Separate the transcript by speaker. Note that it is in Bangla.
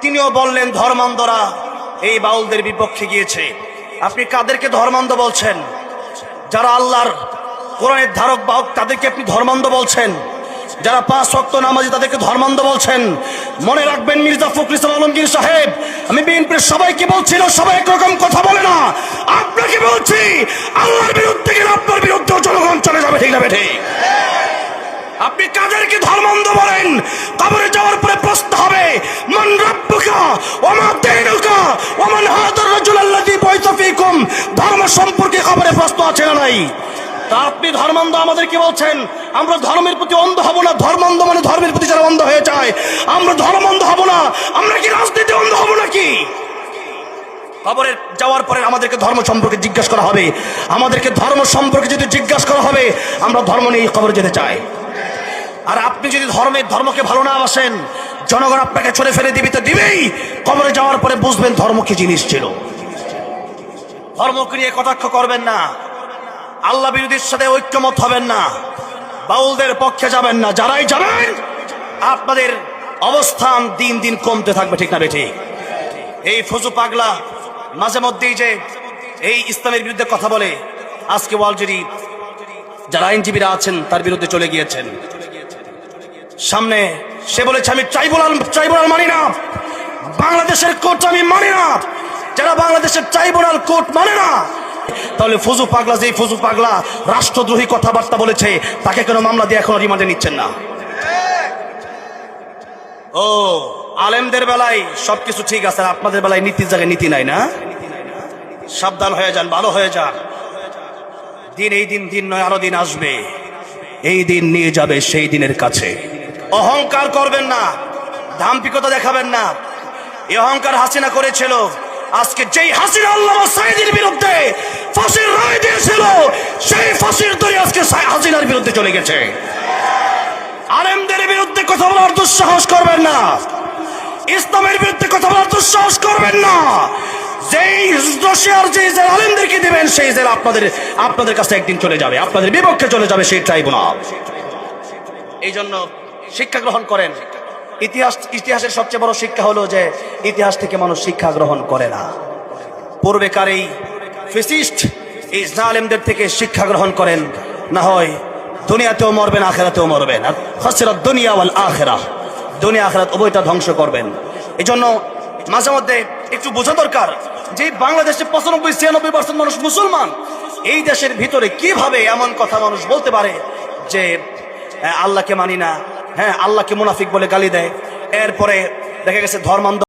Speaker 1: তিনিও বললেন ধর্মান্ধরা এই বাউলদের বিপক্ষে গিয়েছে। আপনি কাদেরকে ধর্মান্ধ বলছেন? যারা আল্লাহর কোরআনের ধারক বাহক তাদেরকে আপনি ধর্মান্ধ বলছেন। যারা 5 ওয়াক্ত নামাজি তাদেরকে ধর্মান্ধ বলছেন। মনে রাখবেন মির্জা ফখরুল ইসলাম আলমগীর সাহেব, আমি বিএনপির সবাইকে বলছি না, সবাই একরকম কথা বলে না। আপনাকে বলছি, আল্লাহর বিরুদ্ধে গেলে আপনার বিরুদ্ধে জনগণ চলে যাবে, ঠিক না বেঠে? আপনি কাদেরকে ধর্মান্ধ বলেন? কবরে যাওয়ার পরে প্রশ্ন হবে, মান রাব্বুকা ওয়া মা দীনুকা ওয়া মান হাদার রাজুল আল্লাযী বুইসা ফীকুম। ধর্ম সম্পর্কে কবরে প্রশ্ন আছে না নাই? তা আপনি ধর্মান্ধ আমাদেরকে বলছেন। আমরা ধর্মের প্রতি অন্ধ হব না। ধর্মান্ধ মানে ধর্মের প্রতি যারা অন্ধ হয়ে যায়, আমরা ধর্মান্ধ হব না। আমরা কি রাজনীতি অন্ধ হব নাকি? কবরে যাওয়ার পরে আমাদেরকে ধর্ম সম্পর্কে জিজ্ঞাসা করা হবে। আমাদেরকে ধর্ম সম্পর্কে যদি জিজ্ঞাসা করা হবে, আমরা ধর্ম নিয়ে কবরে যেতে চাই। আর আপনি যদি ধর্মকে ভালো না বাসেন, জনগণ আপনাকে ছড়ে ফেলে দিবি তো দিবেই। কবরে যাওয়ার পরে বুঝবেন ধর্ম কি জিনিস ছিল। ধর্মকে নিয়ে কটাক্ষ করবেন না। আল্লাহ বিরোধীর সাথে ঐক্যমত হবেন না। বাউলদের পক্ষে যাবেন না। যারাই যাবেন, আপনাদের অবস্থান দিন দিন কমতে থাকবে, ঠিক না বেঠিক? এই ফজু পাগলা মাঝে মধ্যেই যে এই ইসলামের বিরুদ্ধে কথা বলে, আজকে অলরেডি যারা আইনজীবীরা আছেন তার বিরুদ্ধে চলে গিয়েছেন। সামনে সে বলেছে, আমি ট্রাইব্যুনাল মানি না, বাংলাদেশের কোর্ট আমি মানি না। যারা বাংলাদেশের ট্রাইব্যুনাল কোর্ট মানে না, তাহলে ফজু পাগলা, যে ফজু পাগলা রাষ্ট্রদ্রোহী কথাবার্তা বলেছে, তাকে কেন মামলা দিয়ে এখনো রিমান্ডে নিচ্ছেন না? ও, আলেমদের বেলায় সবকিছু ঠিক আছে, আপনাদের বেলায় নীতির জায়গায় নীতি নাই না? সাবধান হয়ে যান, ভালো হয়ে যান। এই দিন নয়, আরো দিন আসবে। এই দিন নিয়ে যাবে সেই দিনের কাছে। অহংকার করবেন না, দাম্ভিকতা দেখাবেন না। এই অহংকার হাসিনা করেছিল। আজকে যেই হাসিনা আল্লামা সাঈদীর বিরুদ্ধে ফাঁসির রায় দিয়েছিল, সেই ফাঁসির দড়ি আজকে হাসিনার বিরুদ্ধে চলে গেছে। আলেমদের বিরুদ্ধে কথা বলার দুঃসাহস করবেন না। ইসলামের বিরুদ্ধে কথা বলার দুঃসাহস করবেন না। যেই দোষিয়ার যে আলেমদেরকে দিবেন, সেই জেল আপনাদের কাছে একদিন চলে যাবে, আপনাদের বিপক্ষে চলে যাবে সেই ট্রাইব্যুনাল। এই জন্য শিক্ষা গ্রহণ করেন। ইতিহাসের সবচেয়ে বড় শিক্ষা হলো যে ইতিহাস থেকে মানুষ শিক্ষা গ্রহণ করে না। পূর্বেকার এই ফ্যাসিস্ট এই জালেমদের থেকে শিক্ষা গ্রহণ করেন, না হয় দুনিয়াতেও মরবেন, আখিরাতেও মরবেন। আর খাসিরাত দুনিয়া ওয়াল আখিরাহ, দুনিয়া আখিরাত উভয়টা ধ্বংস করবেন। এই জন্য মাঝে মধ্যে একটু বোঝা দরকার যে বাংলাদেশে 95-96% মানুষ মুসলমান। এই দেশের ভিতরে কিভাবে এমন কথা মানুষ বলতে পারে যে আল্লাহকে মানি না, হ্যাঁ আল্লাহকে মুনাফিক বলে গালি দেয়। এরপরে দেখা গেছে ধর্মান্ধ